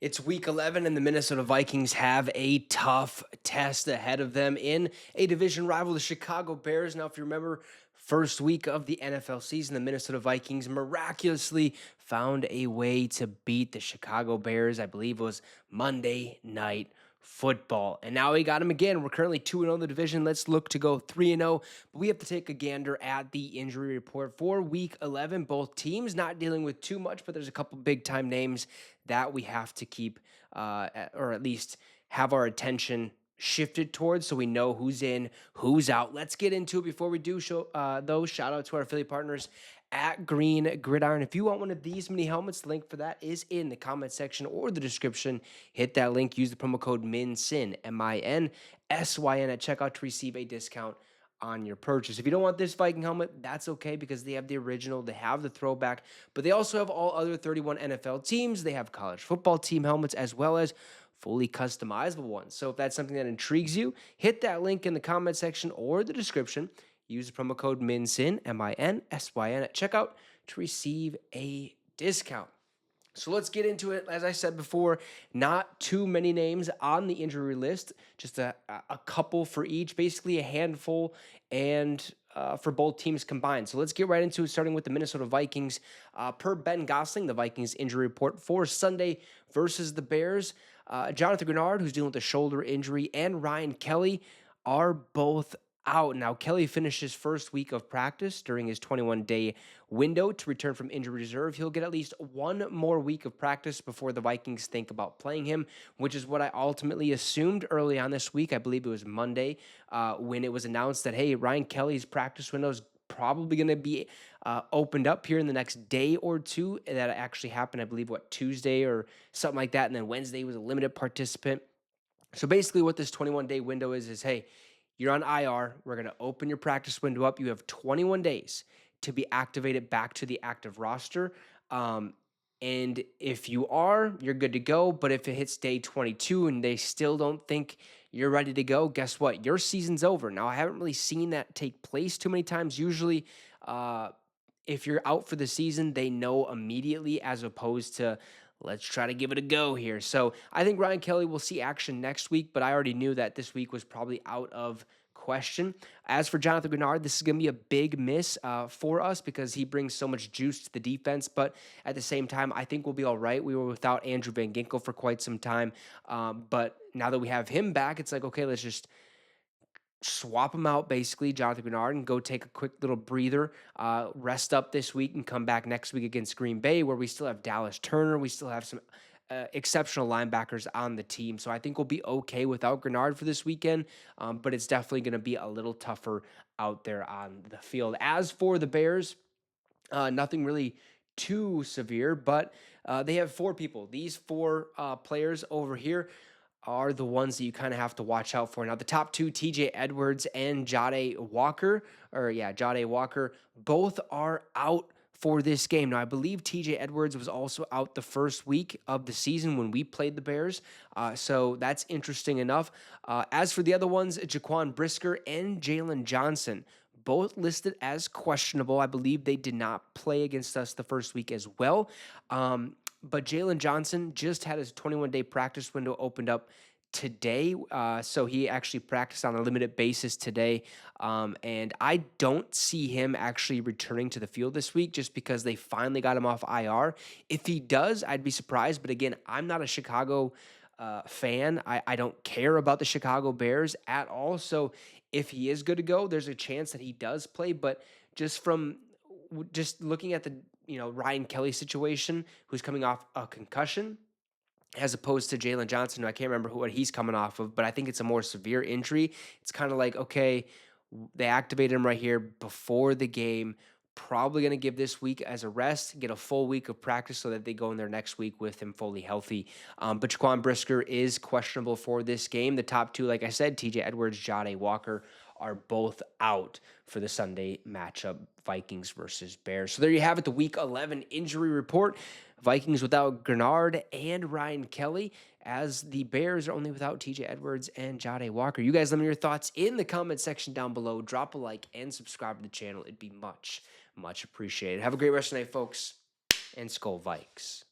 It's week 11, and the Minnesota Vikings have a tough test ahead of them in a division rival, the Chicago Bears. Now, if you remember, first week of the NFL season, the Minnesota Vikings miraculously found a way to beat the Chicago Bears. I believe it was Monday Night Football. And now we got them again. We're currently 2-0 in the division. Let's look to go 3-0. But we have to take a gander at the injury report for week 11. Both teams not dealing with too much, but there's a couple big time names that we have to keep, or at least have our attention shifted towards so we know who's in, who's out. Let's get into it. Before we do show those, shout out to our affiliate partners at Green Gridiron. If you want one of these mini helmets, the link for that is in the comment section or the description. Hit that link, use the promo code MINSYN, MINSYN at checkout to receive a discount on your purchase. If you don't want this Viking helmet, that's okay because they have the original, they have the throwback, but they also have all other 31 NFL teams. They have college football team helmets as well as fully customizable ones. So if that's something that intrigues you, hit that link in the comment section or the description. Use the promo code MINSYN, MINSYN at checkout to receive a discount. So let's get into it. As I said before, not too many names on the injury list, just a couple for each, basically a handful, and for both teams combined. So let's get right into it, starting with the Minnesota Vikings. Per Ben Gosling, the Vikings injury report for Sunday versus the Bears, Jonathan Grenard, who's dealing with a shoulder injury, and Ryan Kelly are both out. Now, Kelly finished his first week of practice during his 21-day window to return from injury reserve. He'll get at least one more week of practice before the Vikings think about playing him, which is what I ultimately assumed early on this week. I believe it was Monday when it was announced that, hey, Ryan Kelly's practice window is probably going to be opened up here in the next day or two. That actually happened, I believe, Tuesday or something like that. And then Wednesday was a limited participant. So basically what this 21-day window is, hey, you're on IR. We're going to open your practice window up. You have 21 days to be activated back to the active roster. And if you are, you're good to go. But if it hits day 22 and they still don't think you're ready to go, guess what? Your season's over. Now, I haven't really seen that take place too many times. Usually, if you're out for the season, they know immediately as opposed to let's try to give it a go here. So I think Ryan Kelly will see action next week, but I already knew that this week was probably out of question. As for Jonathan Grenard, this is going to be a big miss for us because he brings so much juice to the defense, but at the same time, I think we'll be all right. We were without Andrew Van Ginkel for quite some time, but now that we have him back, it's like, okay, let's just swap him out, basically, Jonathan Grenard, and go take a quick little breather, rest up this week, and come back next week against Green Bay, where we still have Dallas Turner. We still have some exceptional linebackers on the team. So I think we'll be okay without Grenard for this weekend, but it's definitely going to be a little tougher out there on the field. As for the Bears, nothing really too severe, but they have four people. These four players over here are the ones that you kind of have to watch out for. Now, the top two, TJ Edwards and Jade Walker, both are out for this game. Now, I believe TJ Edwards was also out the first week of the season when we played the Bears. So that's interesting enough. As for the other ones, Jaquan Brisker and Jalen Johnson, both listed as questionable. I believe they did not play against us the first week as well. But Jalen Johnson just had his 21-day practice window opened up today. So he actually practiced on a limited basis today. And I don't see him actually returning to the field this week just because they finally got him off IR. If he does, I'd be surprised. But again, I'm not a Chicago fan. I don't care about the Chicago Bears at all. So if he is good to go, there's a chance that he does play. But just looking at the Ryan Kelly situation, who's coming off a concussion, as opposed to Jalen Johnson, who I can't remember what he's coming off of, but I think it's a more severe injury. It's kind of like, okay, they activated him right here before the game. Probably going to give this week as a rest, get a full week of practice so that they go in there next week with him fully healthy. But Jaquan Brisker is questionable for this game. The top two, like I said, TJ Edwards, Jade Walker, are both out for the Sunday matchup, Vikings versus Bears. So there you have it, the Week 11 injury report. Vikings without Grenard and Ryan Kelly, as the Bears are only without TJ Edwards and Jade Walker. You guys let me know your thoughts in the comment section down below. Drop a like and subscribe to the channel. It'd be much, much appreciated. Have a great rest of the night, folks, and Skol Vikes.